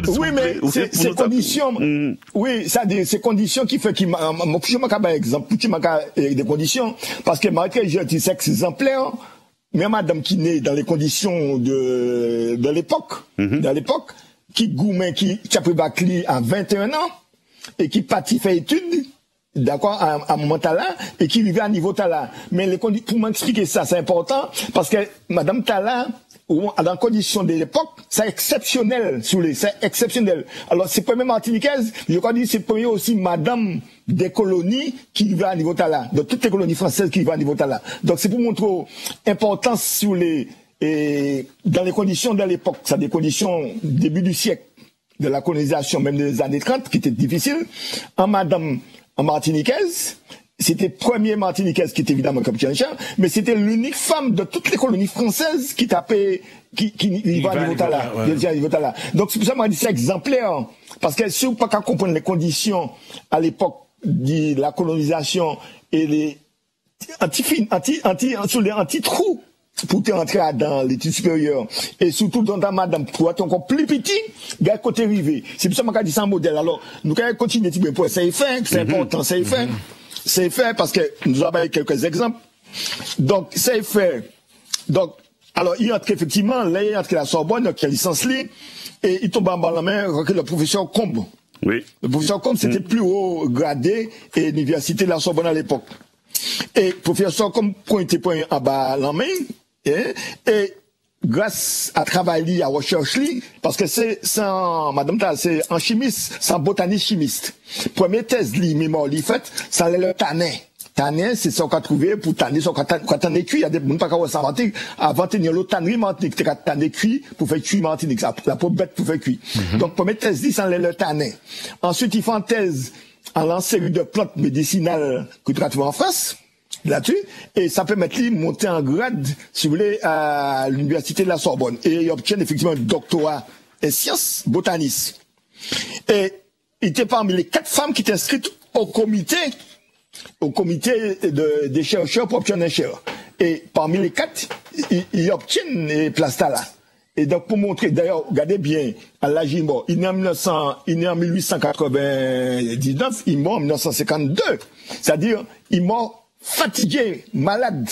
Oui, mais ces conditions, oui, ça, ces conditions qui fait qu'il m'a, par exemple, des conditions, parce que Marie-Thérèse est un sexe exemplaire, mais madame qui naît dans les conditions de l'époque, qui gourmet, qui a pris Bacli à 21 ans, et qui partit faire études, d'accord, à un moment Tala, et qui vivait à niveau Tala. Mais pour m'expliquer ça, c'est important, parce que madame Tala, dans les conditions de l'époque, c'est exceptionnel, c'est exceptionnel. Alors, c'est premier martiniquaise, je crois dire, c'est premier aussi madame des colonies qui vivait à niveau Tala, de toutes les colonies françaises qui vivaient à niveau Tala. Donc, c'est pour montrer l'importance sur dans les conditions de l'époque, c'est des conditions début du siècle, de la colonisation, même des années 30, qui étaient difficiles, en martiniquaise, c'était premier martiniquaise qui était évidemment capitaine chef, mais c'était l'unique femme de toutes les colonies françaises qui tapait, qui vivait à niveau Tala. Donc c'est pour ça que je dis c'est exemplaire, parce que si vous ne pouvez pas comprendre les conditions à l'époque de la colonisation et les anti-trous, pour te rentrer dans l'étude supérieure, et surtout dans ta madame, pour être encore plus petit, gars côté rivé. C'est pour ça que je dis ça un modèle. Alors, nous allons continuer pour ça, c'est important, c'est fait parce que nous avons quelques exemples. Donc, c'est fait. Donc, alors, il entre effectivement, là, il entre la Sorbonne, qui a licence et il tombe en bas la main, le professeur Combe. Oui. Le professeur Combe, c'était plus haut gradé et l'université de la Sorbonne à l'époque. Et professeur Combe pointait en bas la main, et grâce à travail à recherche parce que madame Tal, c'est en chimiste, c'est en botaniste chimiste. Première thèse mémoire faite, ça allait le tanin. Tanin, c'est ce qu'on a trouvé pour tanner, quand tanner cuit, il y a des gens qui ont s'inventé, avant de tenir l'autre tannerie Martinique, c'est quand tanner cuit pour faire cuire Martinique, la peau bête pour faire cuire. Donc, première thèse, ça allait le tanin. Ensuite, il fait une thèse en l'ensemble de plantes médicinales que tu trouves en France, là-dessus, et ça permet de monter en grade, si vous voulez, à l'université de la Sorbonne. Et il obtient effectivement un doctorat en sciences botanistes. Et il était parmi les 4 femmes qui étaient inscrites au comité des chercheurs pour obtenir un cher. Et parmi les 4, il obtient les places là. Et donc, pour montrer, d'ailleurs, regardez bien, à l'âge mort, il est en 1899, il est mort en 1952. C'est-à-dire, il est mort fatigué, malade.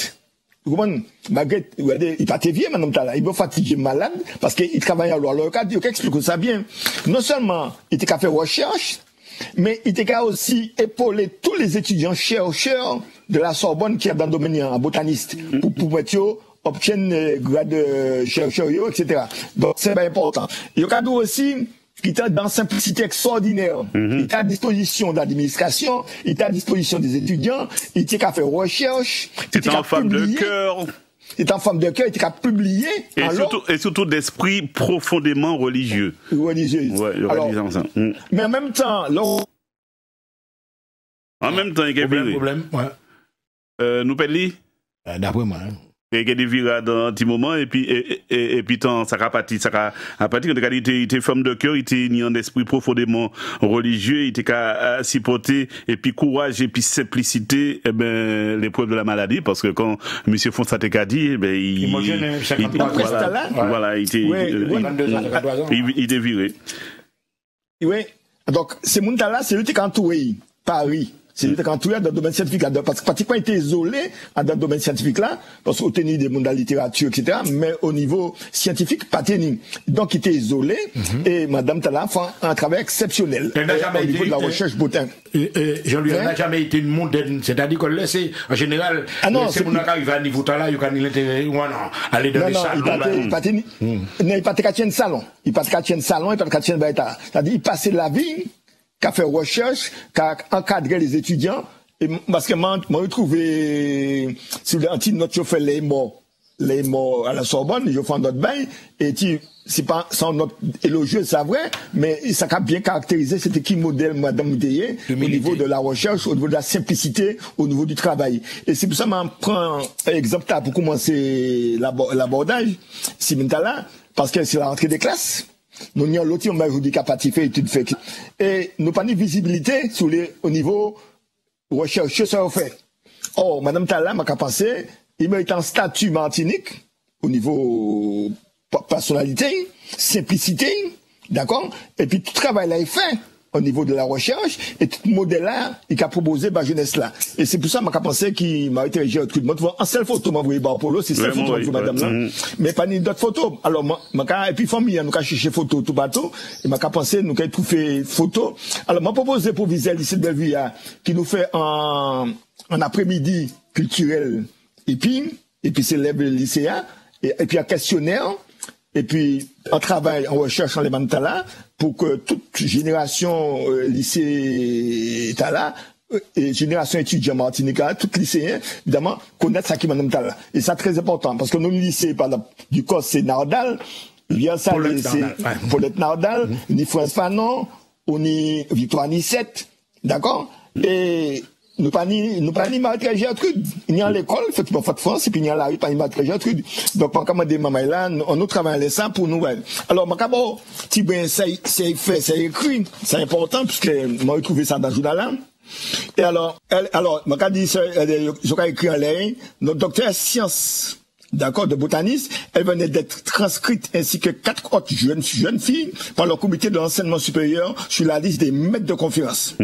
Vous comprenez? Regardez, il pas vieux, madame Tala. Il est fatigué, malade, parce qu'il travaille à leur cadre. Il explique ça bien. Non seulement, il était qu'à faire recherche, mais il était qu'à aussi épauler tous les étudiants chercheurs de la Sorbonne qui est dans le domaine en botaniste, pour mettre obtiennent grade de chercheurs, etc. Donc, c'est bien important. Il y a aussi, qui est dans simplicité extraordinaire. Il est à disposition de l'administration, il est à disposition des étudiants, il était qu'à faire recherche. Il est en femme de cœur. Il est en femme de cœur, il était qu'à publier. Et surtout d'esprit profondément religieux. Religieux. Ouais, ça. Mais en même temps, il y a problème, ouais. Nous payons. D'après moi. Et il y a des virages dans un petit moment, et puis ça a parti, quand il était femme de cœur, il était ni en esprit profondément religieux, il était qu'à s'y porter, et puis courage, et puis simplicité, l'épreuve de la maladie, parce que quand M. Fonsa t'a dit, il était viré. Oui. Donc, c'est Muntala, c'est lui qui a entouré Paris. C'est lui qui a entouré dans le domaine scientifique, parce que pratiquement il était isolé dans le domaine scientifique là, parce qu'on tenait des mondes de la littérature, etc., mais au niveau scientifique, pas tenu. Donc il était isolé, et madame Tala fait un travail exceptionnel. Elle n'a jamais au niveau de la recherche botanique. Jean-Louis, elle n'a jamais été une mondaine, c'est-à-dire qu'on laisse, en général, c'est mon arrive à niveau Tala, il y a aller dans les salons. Il n'a pas qu'à tienne salon. Il n'a pas qu'à tienne salon, il n'a pas qu'à tienne baïta. C'est-à-dire, il passait la vie, qu'a fait recherche, qu'a encadré les étudiants, et parce que moi, je trouvé, sur l'anti-note, je fais les mots à la Sorbonne, je fais notre bain, et c'est pas sans note élogieuse, c'est vrai, mais ça a bien caractérisé c'était qui modèle madame Métayer, au niveau de la recherche, au niveau de la simplicité, au niveau du travail. Et c'est pour ça que je prends un exemple pour commencer l'abordage, si là, parce que c'est la rentrée des classes. Nous avons l'autre, on m'a dit capacité fait étude fait. Et nous pas de visibilité au niveau recherche, ça fait. Or, madame Tala m'a pensé, il m'a été en statut Martinique, au niveau personnalité, simplicité, d'accord? Et puis tout travail là est fait au niveau de la recherche et tout modèle là il a proposé par jeunesse là. Et c'est pour ça que je pensé qu'il m'a été Gertrude. Moi, tu vois, en seule photo, m'a envoyé par Polo, c'est seule photo de madame là. Mais pas ni d'autres photos. Alors, et puis famille, nous a cherché photo tout bateau. Et m'a pensé, nous a trouvé photo. Alors, m'a proposé pour viser le lycée de Bellevue, qui nous fait un après-midi culturel. Et puis c'est les lycéens. Et puis un questionnaire. Et puis, un travail en recherche en les là pour que toute génération lycée Tala et génération étudiant Martinique, tout lycéen, évidemment, connaissent ça qui madame Tala. Et ça très important, parce que nous, le lycée, par exemple, du corps, c'est Nardal, bien ça, c'est Paulette Nardal, ni France Fanon, on y Victoire Nicette, d'accord? Et nous pas ni Marie Gertrude. Il y a l'école, effectivement, Fort France, et puis il y a la rue, pas ni Marie Gertrude. Donc, quand on dit maman là, on travaille ça pour nous. Alors, moi, si ben, c'est fait, c'est écrit, c'est important, puisque moi, j'ai trouvé ça dans le journal là. Et alors, moi, dit, j'ai écrit en ligne, notre docteur sciences, d'accord, de botaniste, elle venait d'être transcrite ainsi que 4 autres jeunes filles par le comité de l'enseignement supérieur sur la liste des maîtres de conférence.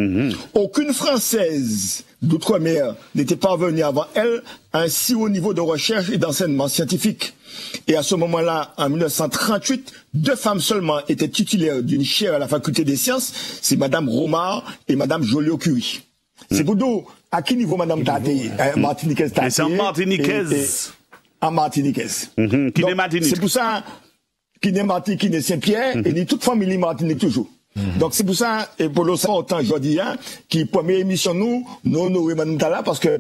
Aucune Française d'outre-mer n'était parvenue avant elle à un si haut niveau de recherche et d'enseignement scientifique. Et à ce moment-là, en 1938, 2 femmes seulement étaient titulaires d'une chaire à la faculté des sciences, c'est Madame Romard et Madame Joliot-Curie. C'est pour nous, à quel niveau Madame Taté, Martiniquaise Taté? C'est en Martiniquaise. En Martiniquaise. Qui n'est Martinique. C'est pour ça, qui n'est Martinique, qui n'est Saint-Pierre, et ni toute famille Martinique toujours. Donc c'est pour ça, et pour le savoir autant, je dis, qui première émission nous honorer Madame Tala, parce que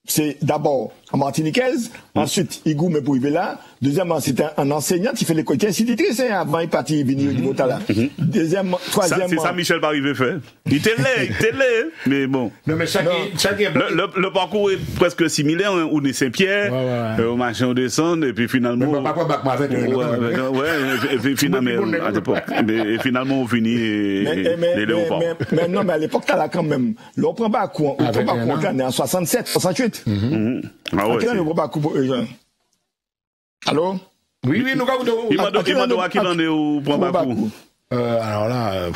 c'est d'abord en Martiniquaise, ensuite, il goûte pour arriver là. Deuxièmement, c'est un enseignant qui fait l'école institutrice, avant il partit venir au niveau Tala. Deuxièmement, troisièmement. C'est ça, Michel Barivé fait. Il était laid, mais bon. Non, mais ça qui est le parcours est presque similaire, hein, on est Saint-Pierre, au machin, on descend, et puis finalement. Mais papa, bac, ma avec. Et puis finalement, à l'époque. Et finalement, on finit, les léopards. Mais non, mais à l'époque, Tala quand même, l'on prend pas coup, on prend pas coup, on est en 67, 68. Ah ouais. Allô? Oui, nous il m'a demandé à qui l'on est au point Bakou. Alors là,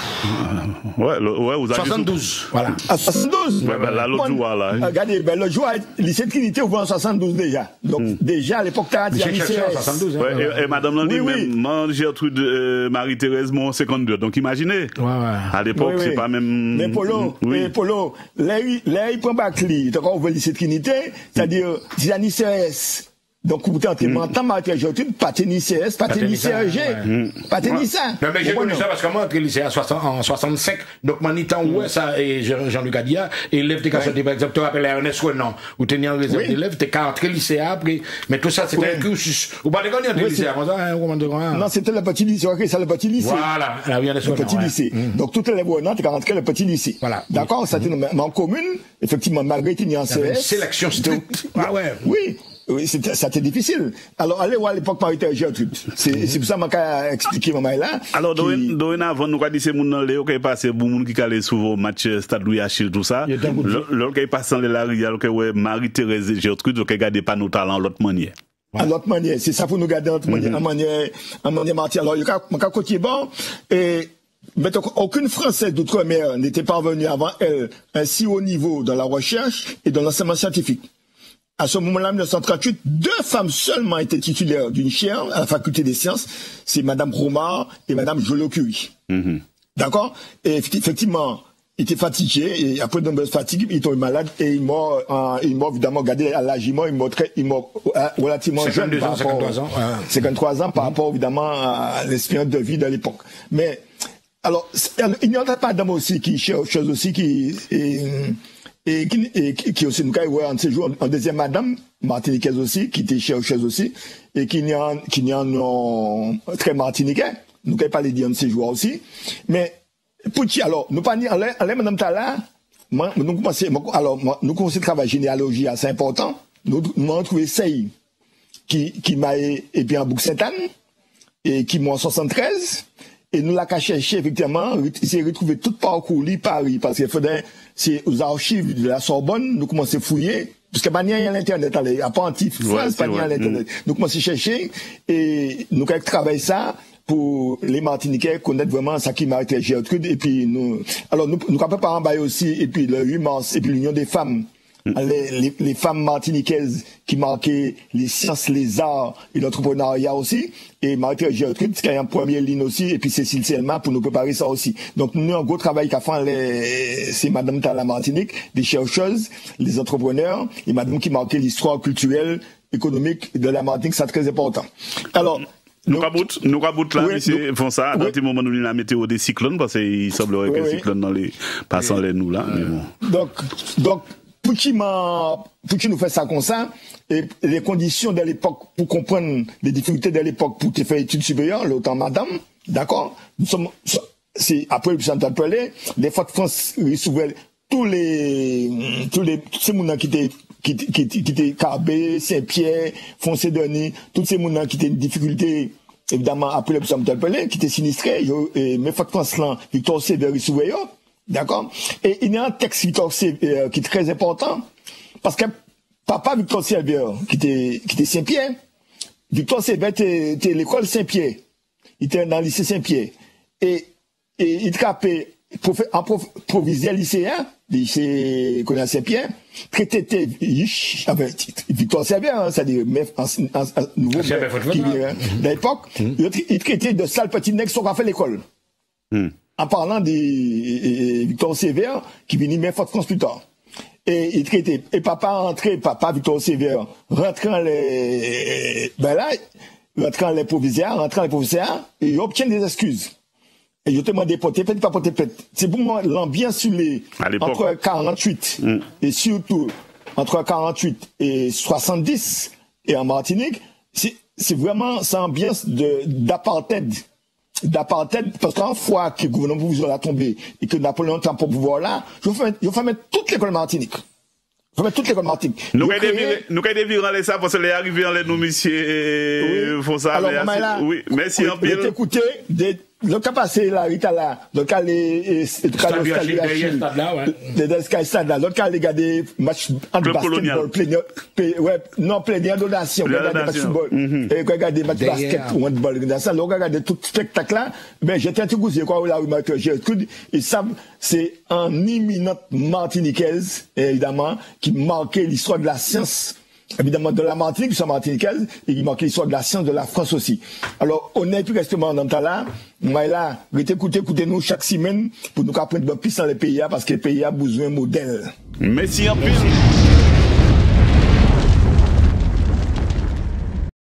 ouais, vous avez 72, voilà. À 72? Ouais, ben là, l'autre joueur, là. Regardez, ben, le joueur, lycée de Trinité, ouvre en 72 déjà. Donc, déjà, à l'époque, t'as dit à lycée. Et madame Landy, même, Gertrude, Marie-Thérèse, mon 52. Donc, imaginez. À l'époque, c'est pas même. Mais Polo, là, il prend Bacli, t'as encore ouvert le lycée de Trinité, c'est-à-dire, c'est à lycée. Donc, vous êtes en Marie Gertrude, pas tennis CS, pas tennis CRG, pas tennis ça. Non, mais j'ai connu ça parce que moi, entre lycée en 65, donc, mon temps, ouais, ça, et Jean-Luc Adia, et élève, t'es qu'à sortir, par exemple, tu te rappelles Ernest Renan, où t'es en réserve d'élèves, t'es qu'à entrer lycée après, mais tout ça, c'était un cursus. Ou pas de gagner entre lycée avant ça, non, c'était le petit lycée, ok, c'est le petit lycée. Voilà, là, oui, le petit lycée. Donc, tout élève Renan, t'es qu'à rentrer le petit lycée. Voilà. D'accord, ça, mais en commune, effectivement, malgré qu'il y a un CS. Sélection stricte. Ah ouais. Oui, ça c'était difficile. Alors, allez voir à l'époque Marie-Thérèse Gertrude. C'est pour ça que je expliqué maman là. Alors, dorénavant, nous avons dit que mon Léo qui est passé, pour moun qui allait souvent au match Stade Louis Achille, tout ça. L'autre qui est passé dans la rue, alors que Marie-Thérèse Gertrude, qui garde pas nos talents à l'autre manière. À l'autre manière, c'est ça pour nous garder en manière Martin. Alors, il y a un côté bon, et mais aucune Française d'outre-mer n'était parvenue avant elle à un si haut niveau dans la recherche et dans l'enseignement scientifique. À ce moment-là, en 1938, 2 femmes seulement étaient titulaires d'une chaire à la faculté des sciences. C'est Madame Romard et Madame Joliot-Curie. D'accord? Et effectivement, il était fatigué, et après de nombreuses fatigues, il tombé malade, et il mort évidemment, regardé à l'âge, il mort relativement jeune. 53 ans par rapport, évidemment, à l'espérance de vie de l'époque. Mais, alors, il n'y en a pas d'homme aussi qui cherche aussi, qui aussi nous a un séjour en deuxième madame martiniquaise aussi qui était chercheuse aussi et qui n'y en très martiniquais nous n'avons pas les dire en séjour aussi mais petit alors nous pas dire allez madame Tala nous commençons travail généalogie assez important nous avons trouvé Sey qui m'a et puis en Bouc-Sainte-Anne et qui m'a en 73. Et nous l'avons cherché, effectivement, c'est retrouvé tout parcours, Paris, parce qu'il faudrait, c'est aux archives de la Sorbonne, nous commençons à fouiller, parce que pas ni à l'internet, il n'y a pas anti-France, pas ni à l'internet. Donc, moi, c'est chercher, et nous, quand travailler ça, pour les Martiniquais, connaître vraiment ça qui m'a été Gertrude, et puis nous, alors nous capable pas en bailler aussi, et puis le 8 mars, et puis l'Union des femmes, les femmes martiniquaises qui marquaient les sciences, les arts et l'entrepreneuriat aussi, et Marie Gertrude qui est en première ligne aussi, et puis Cécile Selma pour nous préparer ça aussi. Donc nous, un gros travail qu'a fait c'est Madame Tala Martinique, des chercheuses, les entrepreneurs, et Madame qui marquait l'histoire culturelle, économique de la Martinique, c'est très important. Alors, nous raboute là, monsieur, font ça, dans ce moment nous la météo des cyclones, parce qu'il semblerait que les cyclones dans les, passant les nous là, mais bon. Donc, pour qui nous fait ça comme ça, et les conditions de l'époque, pour comprendre les difficultés de l'époque pour te faire études supérieures, l'autant madame, d'accord? Nous sommes, c'est, après le centre appelé, les fois de France recevaient tous ces mounans qui étaient Carbet, Saint-Pierre, Foncé-Denis, tous ces mounans qui étaient une difficulté, évidemment, après le centre appelé, qui étaient sinistrés, et mes fois de France là, Victor Sévère recevaient eux. D'accord? Et il y a un texte Victor Sévère qui est très important, parce que papa Victor Sévère, qui était Saint-Pierre, Victor Sévère était l'école Saint-Pierre. Il était dans le lycée Saint-Pierre. Et il était en proviseur lycéen, lycée qu'on Saint-Pierre, traité Victor Sévère, c'est-à-dire, nouveau, de l'époque, il traitait de sale petit nègre sur qu'a fait l'école. En parlant de Victor Sévère, qui venait même Fort France plus tard. Et il traitait, et papa Victor Sévère, rentrant les proviseurs, et il obtient des excuses. Et je te demande des potes, peut-être pas potes, c'est pour moi l'ambiance sur entre 48, et surtout, entre 48 et 70, et en Martinique, c'est vraiment cette ambiance d'apartheid, parce qu'une fois que le gouvernement provisoire a tombé et que Napoléon est en pouvoir là, il faut mettre toute l'école Martinique. Il faut mettre toute l'école Martinique. Nous avons des virales ça parce que les arrivés en les nous, monsieur, font ça. Alors, oui, merci en pile. Écoutez, le cas passé, là, Rita là, le cas les stade là, le cas les gars des matchs en basketball, plein donation, et regarder match basket ou handball, ça, le regarder tout spectacle là, ben, j'étais un petit coup, quoi, là, où Gertrude, et ça, c'est un imminente martiniquaise, évidemment, qui marquait l'histoire de la science, évidemment de la Martinique, qui sont martiniquaises, et qui marquait l'histoire de la science de la France aussi. Alors, on est plus restement dans ce là, mais là, écoutez-nous chaque semaine pour nous apprendre plus dans les pays, parce que les pays a besoin de modèles. Merci en plus.